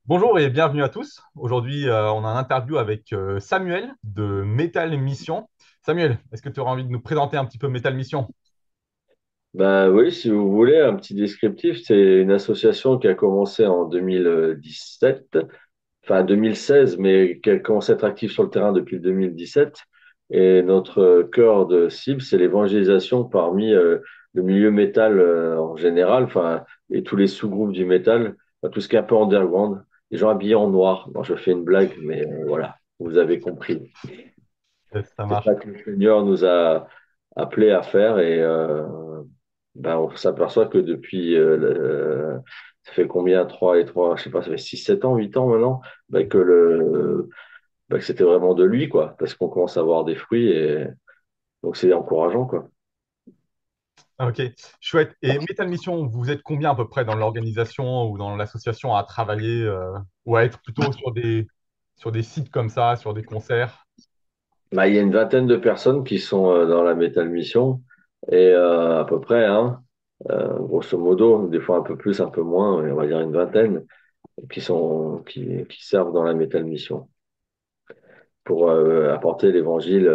Bonjour et bienvenue à tous. Aujourd'hui, on a un interview avec Samuel de Metal Mission. Samuel, est-ce que tu auras envie de nous présenter un petit peu Metal Mission? Bah oui, si vous voulez, un petit descriptif, c'est une association qui a commencé en 2017, enfin 2016, mais qui a commencé à être active sur le terrain depuis 2017. Et notre cœur de cible, c'est l'évangélisation parmi le milieu métal en général, enfin, et tous les sous-groupes du métal, enfin, tout ce qui est un peu underground, les gens habillés en noir. Non, je fais une blague, mais voilà, vous avez compris. Ça C'est marche. ça que le Seigneur nous a appelé à faire et ben, on s'aperçoit que depuis, ça fait combien, 3 et 3, je sais pas, ça fait 6 7 ans, 8 ans maintenant, ben, que c'était vraiment de lui, quoi, parce qu'on commence à avoir des fruits et donc c'est encourageant, quoi. Ok, chouette. Et Metal Mission, vous êtes combien à peu près dans l'organisation ou dans l'association à travailler ou à être plutôt sur des sites comme ça, sur des concerts? Ben, il y a une vingtaine de personnes qui sont dans la Metal Mission et à peu près, hein, grosso modo, des fois un peu plus, un peu moins, mais on va dire une vingtaine qui servent dans la Metal Mission pour apporter l'évangile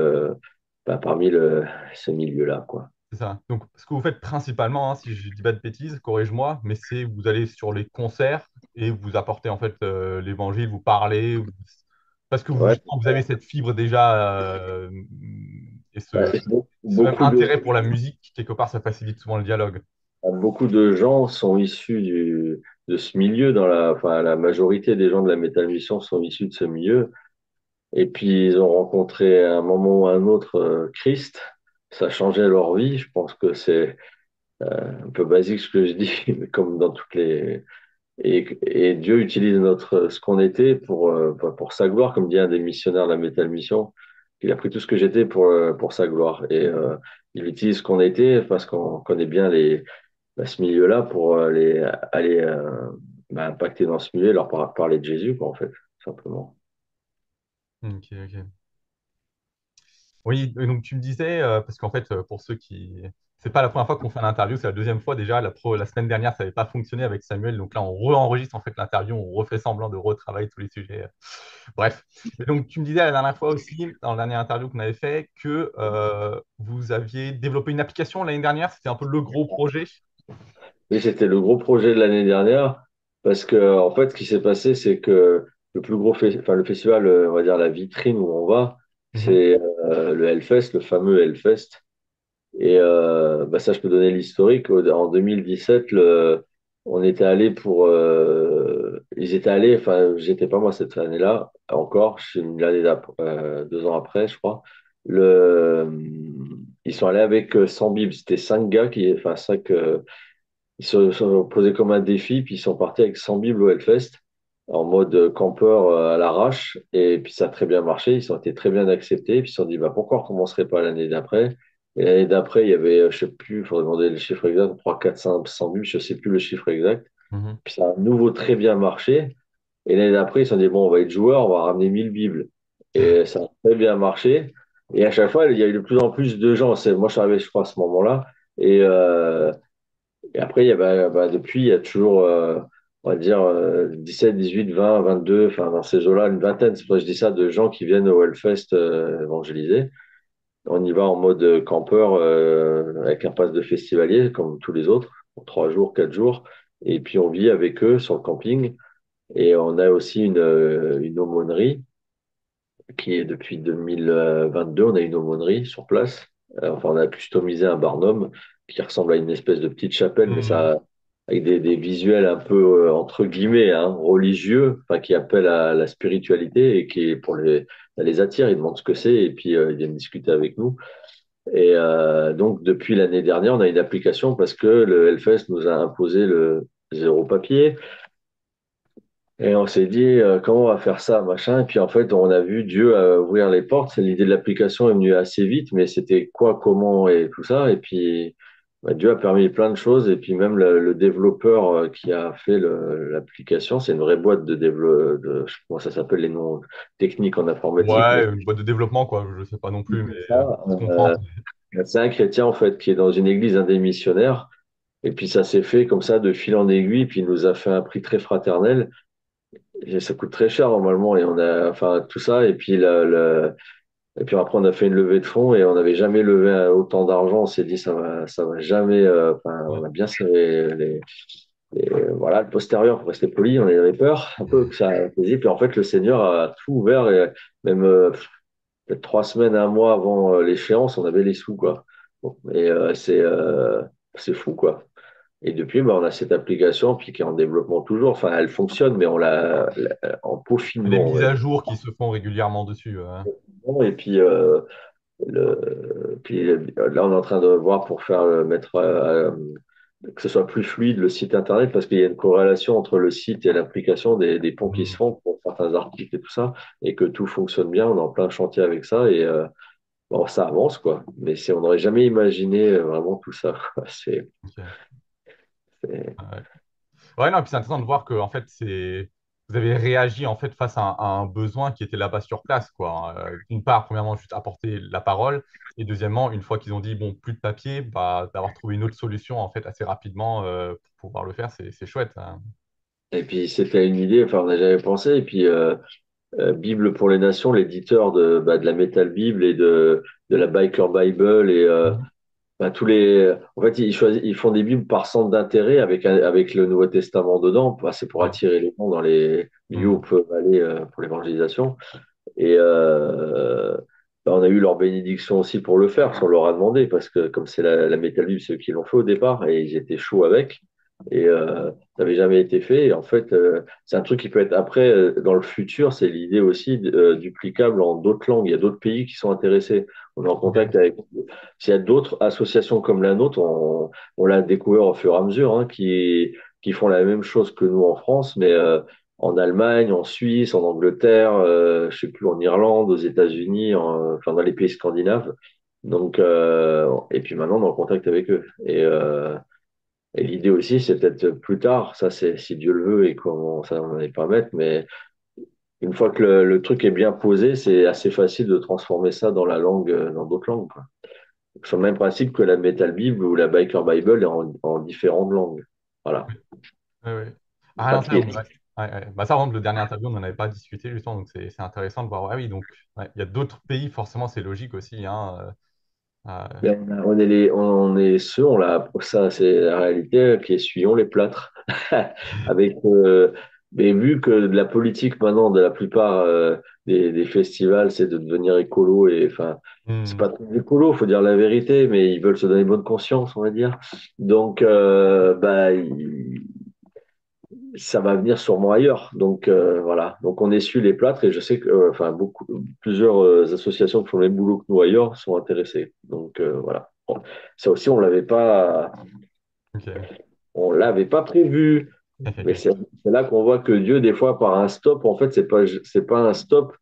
parmi ce milieu-là, quoi. C'est ça. Donc, ce que vous faites principalement, hein, si je dis pas de bêtises, corrige-moi, mais c'est vous allez sur les concerts et vous apportez en fait l'évangile, vous parlez, parce que vous, Ouais, justement, vous avez cette fibre déjà et ouais, ce même beaucoup de, intérêt pour la musique, qui, quelque part, ça facilite souvent le dialogue. beaucoup de gens sont issus de ce milieu, enfin, la majorité des gens de la Metal Mission sont issus de ce milieu, et puis ils ont rencontré à un moment ou à un autre Christ, ça changeait leur vie, je pense que c'est un peu basique ce que je dis, mais comme dans toutes les... Et Dieu utilise ce qu'on était pour sa gloire, comme dit un des missionnaires de la Metal Mission. Il a pris tout ce que j'étais pour sa gloire. Et il utilise ce qu'on était parce qu'on connaît bien ce milieu-là pour aller impacter dans ce milieu et leur parler de Jésus, quoi, en fait, simplement. Ok, ok. Oui, et donc tu me disais, parce qu'en fait, pour ceux qui... C'est pas la première fois qu'on fait l'interview, c'est la deuxième fois déjà. La semaine dernière, ça n'avait pas fonctionné avec Samuel, donc là, on re-enregistre en fait l'interview, on refait semblant de retravailler tous les sujets. Bref. Et donc, tu me disais la dernière fois aussi, dans la dernière interview qu'on avait fait, que vous aviez développé une application l'année dernière. C'était un peu le gros projet. Oui, c'était le gros projet de l'année dernière parce que, en fait, ce qui s'est passé, c'est que le plus gros, enfin, le festival, on va dire la vitrine où on va, Mhm. c'est le Hellfest, le fameux Hellfest. Et ça, je peux donner l'historique. En 2017, on était allé ils étaient allés, enfin, j'étais pas moi cette année-là encore, je suis l'année d'après, 2 ans après, je crois. Le, Ils sont allés avec 100 Bibles. C'était 5 gars enfin, ils se sont posés comme un défi, puis ils sont partis avec 100 Bibles au Hellfest en mode campeur à l'arrache. Et puis ça a très bien marché, ils ont été très bien acceptés. Puis ils se sont dit, bah, pourquoi on ne recommencerait pas l'année d'après? Et l'année d'après, il y avait, je sais plus, il faudrait demander le chiffre exact, 3, 4, 5, 100 Bibles, je sais plus le chiffre exact. Mhm. Puis ça a à nouveau très bien marché. Et l'année d'après, ils se sont dit, bon, on va être joueurs, on va ramener 1000 Bibles. Et ça a très bien marché. Et à chaque fois, il y a eu de plus en plus de gens. Moi, je suis arrivé, je crois, à ce moment-là. Et, et après, depuis, il y a toujours, on va dire, 17, 18, 20, 22, enfin, dans ces eaux-là, une vingtaine, c'est pour ça que je dis ça, de gens qui viennent au Hellfest évangéliser. On y va en mode campeur, avec un pass de festivalier, comme tous les autres, pour 3 jours, 4 jours. Et puis, on vit avec eux sur le camping. Et on a aussi une aumônerie qui est depuis 2022, on a une aumônerie sur place. Enfin, on a customisé un barnum qui ressemble à une espèce de petite chapelle, mais Mhm. ça, avec des visuels un peu, entre guillemets, hein, religieux, enfin, qui appellent à la spiritualité et qui, ça les attire, ils demandent ce que c'est et puis ils viennent discuter avec nous. Et donc, depuis l'année dernière, on a une application parce que le Hellfest nous a imposé le zéro papier. Et on s'est dit, comment on va faire ça, machin. Et puis en fait, on a vu Dieu ouvrir les portes. L'idée de l'application est venue assez vite, mais c'était quoi, comment et tout ça. Et puis Dieu a permis plein de choses. Et puis même le développeur qui a fait l'application, c'est une vraie boîte de développement, je sais pas comment ça s'appelle les noms techniques en informatique, mais Ouais, une boîte de développement, quoi. Je sais pas non plus, mais ça, on se comprend. c'est un chrétien en fait qui est dans une église, un des missionnaires. Et puis ça s'est fait comme ça de fil en aiguille. Puis il nous a fait un prix très fraternel. ça coûte très cher normalement et on a, enfin, tout ça. Et puis, et puis après, on a fait une levée de fonds et on n'avait jamais levé autant d'argent. On s'est dit, ça va jamais, enfin, on Ouais. a bien serré voilà, le postérieur, pour rester poli, on avait peur un peu que ça faisait. Puis en fait, le Seigneur a tout ouvert et même peut-être 3 semaines, un mois avant l'échéance, on avait les sous, quoi. Bon, et c'est fou, quoi. Et depuis, bah, on a cette application puis qui est en développement toujours. Enfin, elle fonctionne, mais on en Des peaufinement, on mises va à dire. jour qui se font régulièrement dessus. Et puis, là, on est en train de voir pour faire mettre que ce soit plus fluide le site internet parce qu'il y a une corrélation entre le site et l'application des ponts qui se Hmm. font pour certains articles et tout ça, et que tout fonctionne bien. On est en plein chantier avec ça et bon, ça avance quoi. Mais on n'aurait jamais imaginé vraiment tout ça, quoi. Ok. C'est- Ouais. Ouais, non, puis c'est intéressant de voir que en fait, vous avez réagi en fait face à un besoin qui était là-bas sur place, quoi. D'une part, premièrement, juste apporter la parole, et deuxièmement, une fois qu'ils ont dit bon, plus de papier, bah, d'avoir trouvé une autre solution en fait assez rapidement pour pouvoir le faire, c'est chouette, hein. Et puis c'était une idée, enfin on n'a jamais pensé. Et puis Bible pour les Nations, l'éditeur de la Metal Bible et de la Biker Bible et Mhm. bah, en fait, ils font des bibles par centre d'intérêt avec le Nouveau Testament dedans. Bah, c'est pour Ouais. attirer les gens dans les milieux où on Hmm. peut aller pour l'évangélisation. Et bah, on a eu leur bénédiction aussi pour le faire, parce qu'on leur a demandé, parce que comme c'est la Metal Bible, c'est eux qui l'ont fait au départ, et ils étaient chauds avec. Et ça n'avait jamais été fait. Et en fait, c'est un truc qui peut être après, dans le futur, c'est l'idée aussi duplicable en d'autres langues. Il y a d'autres pays qui sont intéressés. On est en Ok. contact avec. S'il y a d'autres associations comme la nôtre, on l'a découvert au fur et à mesure, hein, qui font la même chose que nous en France, mais en Allemagne, en Suisse, en Angleterre, je sais plus, en Irlande, aux États-Unis, enfin dans les pays scandinaves. Donc, et puis maintenant, on est en contact avec eux. Et l'idée aussi, c'est peut-être plus tard, ça c'est si Dieu le veut et comment ça on n'en est pas mettre, mais une fois que le truc est bien posé, c'est assez facile de transformer ça dans la langue, dans d'autres langues, quoi. Sur le même principe que la Metal Bible ou la Biker Bible est en différentes langues. Voilà. Ouais, ouais. Ah non, ça, Papier. ouais. Ouais, ouais. Bah, ça, par exemple, le dernier interview, on n'en avait pas discuté justement, donc c'est intéressant de voir. Ah oui, donc ouais, il y a d'autres pays, forcément, c'est logique aussi, hein. Mais on est ceux, ça c'est la réalité, qui essuyons les plâtres. Avec, mais vu que la politique maintenant de la plupart des festivals, c'est de devenir écolo et enfin, c'est hmm. pas très écolo, faut dire la vérité, mais ils veulent se donner bonne conscience, on va dire. Donc, bah, ça va venir sûrement ailleurs. Donc voilà. Donc on essuie les plâtres et je sais que, enfin, plusieurs associations qui font le même boulot que nous ailleurs sont intéressées. Donc voilà. Bon, ça aussi, Ok. on l'avait pas prévu. Mais c'est là qu'on voit que Dieu, des fois, par un stop, en fait, c'est pas un stop.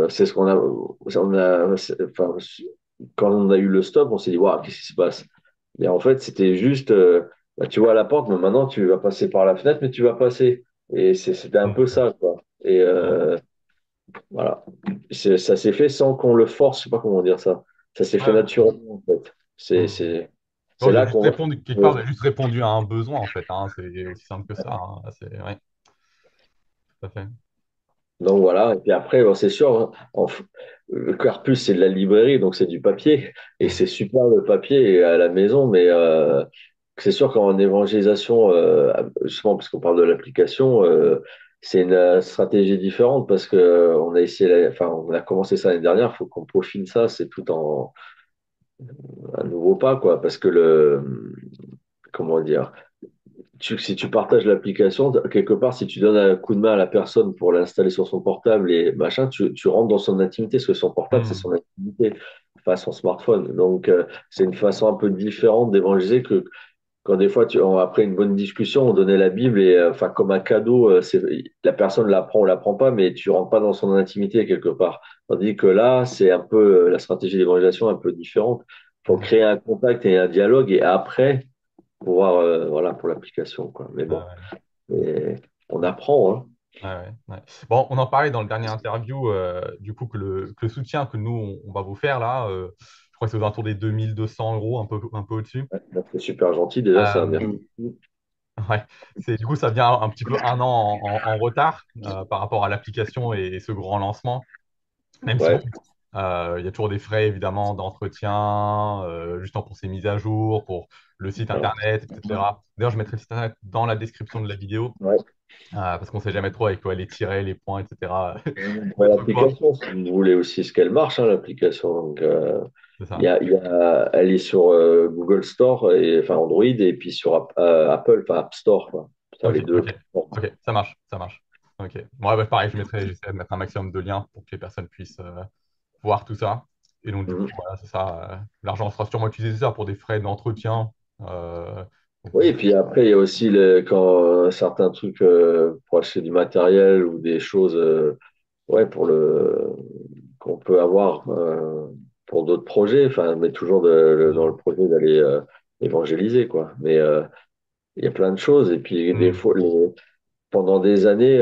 C'est ce qu'on a, enfin, quand on a eu le stop, on s'est dit, waouh, qu'est-ce qui se passe? Mais en fait, c'était juste, bah, tu vois la porte, mais maintenant tu vas passer par la fenêtre, mais tu vas passer. Et c'était un peu Hmm. ça, quoi. Et voilà. Ça s'est fait sans qu'on le force, je sais pas comment dire ça. Ça s'est Ouais, fait ouais. naturellement, en fait. Hmm. C'est Bon, vous là avez juste qu'on voit. répondu, quelque part, vous avez juste répondu à un besoin, en fait, hein. C'est aussi simple que ça, hein. Ouais, tout à fait. Donc voilà, et puis après, bon, c'est sûr, hein, le Corpus, c'est de la librairie, donc c'est du papier, et c'est super le papier à la maison, mais c'est sûr qu'en évangélisation, justement parce qu'on parle de l'application, c'est une stratégie différente parce que on a essayé, enfin on a commencé ça l'année dernière, il faut qu'on peaufine ça, c'est tout en un nouveau pas, quoi, parce que comment dire, si tu partages l'application, quelque part, si tu donnes un coup de main à la personne pour l'installer sur son portable et machin, tu rentres dans son intimité, parce que son portable, c'est Hmm. son intimité, enfin son smartphone. Donc, c'est une façon un peu différente d'évangéliser que quand des fois, après une bonne discussion, on donnait la Bible et enfin comme un cadeau, la personne la prend ou la prend pas, mais tu rentres pas dans son intimité quelque part. Tandis que là, c'est un peu la stratégie d'évangélisation un peu différente. Il faut Hmm. créer un contact et un dialogue et après pouvoir, voilà, pour l'application, quoi. Mais bon, Ouais, et on apprend, hein. ouais, ouais, ouais. Bon, on en parlait dans le dernier interview, du coup, que le soutien que nous, on va vous faire là, je crois que c'est aux alentours des 2200 euros, un peu au-dessus. Ouais, c'est super gentil déjà, ça. Euh, Merci. Ouais, du coup, ça vient un petit peu un an en retard par rapport à l'application et ce grand lancement. Même si, bon, Ouais. il y a toujours des frais, évidemment, d'entretien, justement pour ces mises à jour, pour le site internet, etc. D'ailleurs, je mettrai le site internet dans la description de la vidéo, Ouais. parce qu'on ne sait jamais trop avec quoi les tirets, les points, etc. Pour Mettre quoi? l'application, si vous voulez aussi ce qu'elle marche, hein, l'application. Donc, C'est ça. elle est sur Google Store, et, enfin Android, et puis sur Apple, enfin App Store, quoi. Ça, Ok, les deux. ok, ok, ça marche, ça marche. Ok. Bon, ouais, bah, pareil, j'essaie de mettre un maximum de liens pour que les personnes puissent voir tout ça. Et donc, du coup, Mhm. voilà, c'est ça. L'argent sera sûrement utilisé ça pour des frais d'entretien. euh, Oui, et puis après, il y a aussi quand certains trucs pour acheter du matériel ou des choses ouais, qu'on peut avoir pour d'autres projets, enfin, mais toujours dans le projet d'aller évangéliser, quoi. Mais il y a plein de choses. Et puis, des hmm, fois, pendant des années,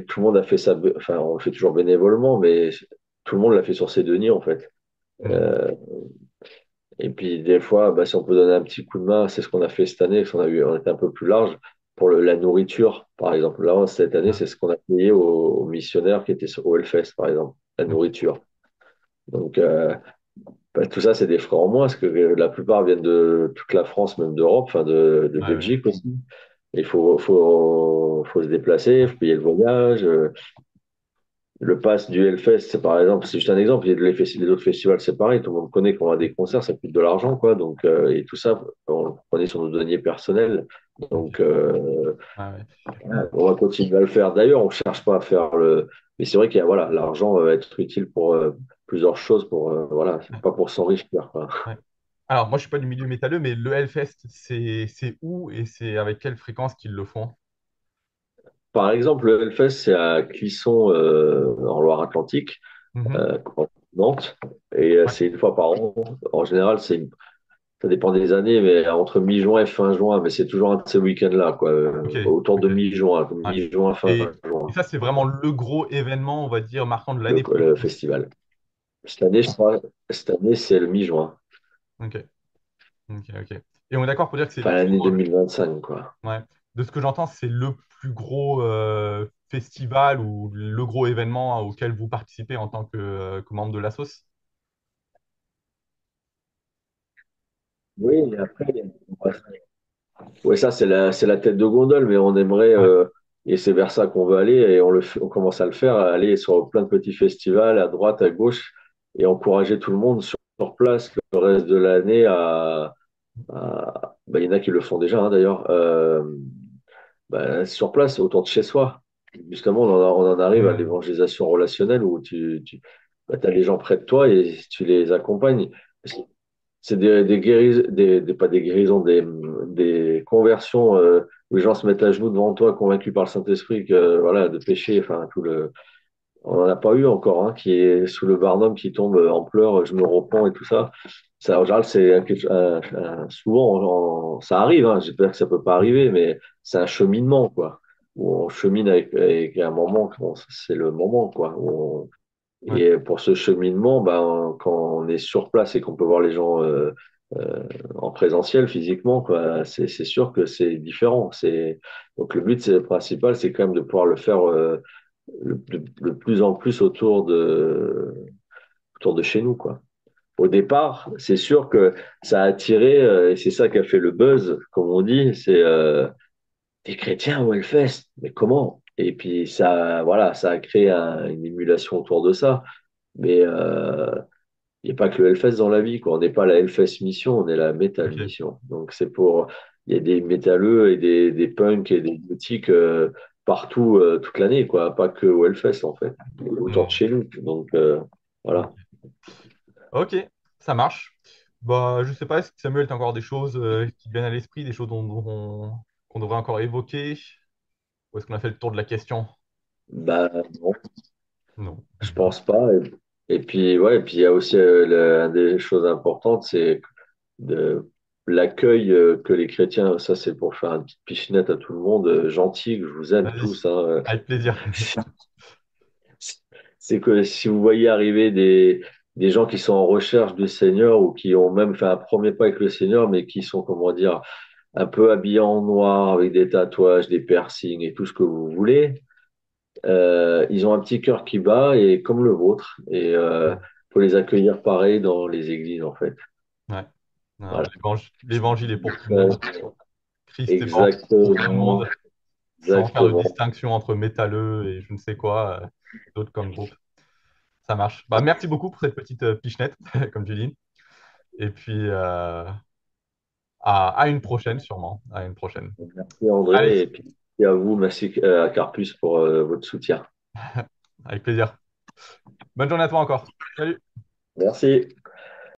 tout le monde a fait ça, enfin, on le fait toujours bénévolement, mais tout le monde l'a fait sur ses deniers, en fait. hmm, Euh, et puis, des fois, bah, si on peut donner un petit coup de main, c'est ce qu'on a fait cette année, parce on était un peu plus large pour la nourriture, par exemple. Là, cette année, ouais, c'est ce qu'on a payé aux missionnaires qui étaient au Hellfest, par exemple, la ok, nourriture. Donc, bah, tout ça, c'est des frais en moins, parce que la plupart viennent de toute la France, même d'Europe, enfin de ouais, ouais, Belgique aussi. Il faut se déplacer, il faut payer le voyage. Le pass du Hellfest, c'est par exemple, c'est juste un exemple, il y a les autres festivals, c'est pareil, tout le monde connaît qu'on a des concerts, ça coûte de l'argent, quoi. Donc, et tout ça, on le prenait sur nos deniers personnels. ok, Donc, ouais, ouais. on va continuer à le faire. D'ailleurs, on ne cherche pas à faire le. Mais c'est vrai qu'il y a, voilà, l'argent va être utile pour plusieurs choses, pour, voilà, c'est Ouais, pas pour s'enrichir, quoi. ouais. Alors, moi, je suis pas du milieu métalleux, mais le Hellfest, c'est où et c'est avec quelle fréquence qu'ils le font? Par exemple, le Hellfest, c'est à Clisson, en Loire-Atlantique, Mhm. en Nantes, et Ouais, c'est une fois par an. En général, ça dépend des années, mais entre mi-juin et fin juin, mais c'est toujours un de ces week-ends-là, quoi, ok, autour de ok. mi-juin, Ouais. mi-juin, fin Et juin, ça, c'est vraiment le gros événement, on va dire, marquant de l'année pour le vous. festival. Cette année, je crois, cette année, c'est le mi-juin, Ok, ok, ok. Et on est d'accord pour dire que c'est enfin l'année 2025, quoi. ouais. De ce que j'entends, c'est le plus gros festival ou le gros événement auquel vous participez en tant que membre de la sauce. Oui, mais après, ouais, ça, c'est la tête de gondole, mais on aimerait, Ouais. et c'est vers ça qu'on veut aller, et on commence à le faire, à aller sur plein de petits festivals à droite, à gauche, et encourager tout le monde sur place le reste de l'année bah, il y en a qui le font déjà, hein, d'ailleurs, bah, sur place, autour de chez soi. Justement, on en arrive à Hmm. l'évangélisation relationnelle où bah, as les gens près de toi et tu les accompagnes. C'est pas des guérisons, des conversions où les gens se mettent à genoux devant toi, convaincus par le Saint-Esprit que, voilà, de péché, enfin, on n'en a pas eu encore, hein, qui est sous le Barnum, qui tombe en pleurs, je me repens et tout ça. Ça, en général, souvent, ça arrive, hein, j'espère que ça peut pas arriver, mais c'est un cheminement, quoi. Où on chemine avec un moment, c'est le moment, quoi. Ouais. Et pour ce cheminement, ben, quand on est sur place et qu'on peut voir les gens euh, en présentiel, physiquement, quoi, c'est sûr que c'est différent. Donc le but principal, c'est quand même de pouvoir le faire le plus en plus autour de chez nous, quoi. Au départ, c'est sûr que ça a attiré, et c'est ça qui a fait le buzz, comme on dit, c'est des chrétiens au Hellfest, mais comment? Et puis ça, voilà, ça a créé une émulation autour de ça. Mais il n'y a pas que le Hellfest dans la vie, quoi. On n'est pas la Hellfest mission, on est la Metal Ok. mission. Donc il y a des métalleux et des punks et des gothiques partout toute l'année, quoi. Pas que au Hellfest, en fait. Autour de Hmm. chez nous. Donc, voilà. Ok. Ok, ça marche. Bah, je sais pas, est-ce que Samuel, t'as encore des choses qui te viennent à l'esprit, des choses qu'on devrait encore évoquer? Ou est-ce qu'on a fait le tour de la question? Bah, non, Non. je pense pas. Et puis, ouais, et puis il y a aussi une des choses importantes, c'est de l'accueil que les chrétiens, ça c'est pour faire une petite pichenette à tout le monde, gentil, que je vous aime Vas-y, tous, hein. avec plaisir. C'est que si vous voyez arriver des gens qui sont en recherche du Seigneur ou qui ont même fait un premier pas avec le Seigneur, mais qui sont, comment dire, un peu habillés en noir avec des tatouages, des piercings et tout ce que vous voulez. Ils ont un petit cœur qui bat et comme le vôtre. Et Ouais. faut les accueillir pareil dans les églises en fait. Ouais. Non, Voilà. l'évangile est pour tout le monde. Christ est mort pour tout le Exactement, monde, sans faire de exactement. distinction entre métalleux et je ne sais quoi, d'autres comme groupe. Ça marche. Bah, merci beaucoup pour cette petite pichenette, comme tu dis. Et puis, à une prochaine, sûrement. À une prochaine. Merci Allez, André et puis et à vous, merci à Carpus pour votre soutien. avec plaisir. Bonne journée à toi encore. Salut. Merci.